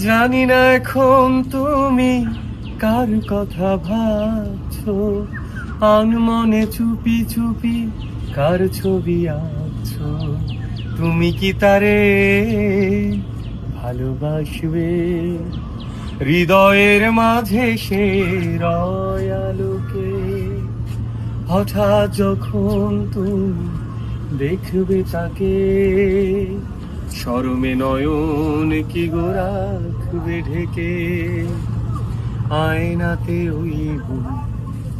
জানি না এখন তুমি কার কথা ভাবছো, আনমনে চুপি চুপি কার ছবি আঁকছো। তুমি কি তারে ভালোবাসবে? হৃদয়ের মাঝে সে রয় আলোকে। হঠাৎ যখন তুমি দেখবে তাকে, শরমে নয়ন কি গো রাখবে ঢেকে। আয়নাতে ওই মুখ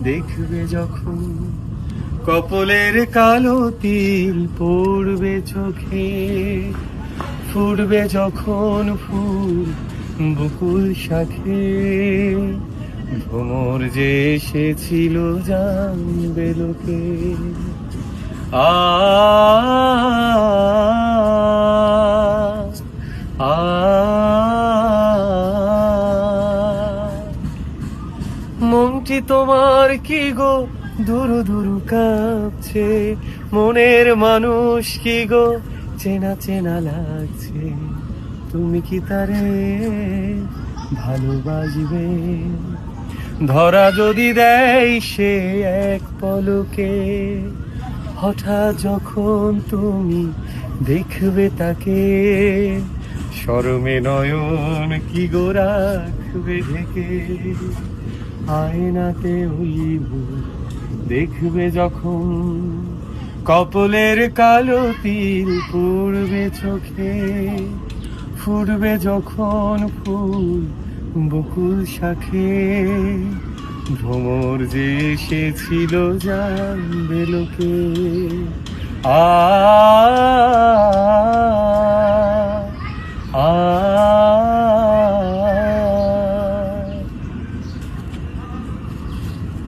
দেখবে যখন, কপলের কালো তিল পড়বে চোখে। ফুটবে যখন ফুল বকুল শাখে, ভ্রমর যে এসেছিল জানবে লোকে। আ আ মনটি তোমার কি গো দুরু দুরু কাঁপছে, মনের মানুষ কি গো চেনা চেনা লাগছে। তুমি কি তারে ভালোবাসবে? ধরা যদি দেয় সে এক পলকে, হঠাৎ যখন তুমি দেখবে তাকে, শরমে নয়ন কি গো রাখবে ঢেকে। আয়নাতে ওই মুখ দেখবে যখন, কপলের কালো তিল পড়বে চোখে। ফুটবে যখন ফুল বকুল শাখে, ভ্রমর যে এসেছিল জানবে লোকে। আ আ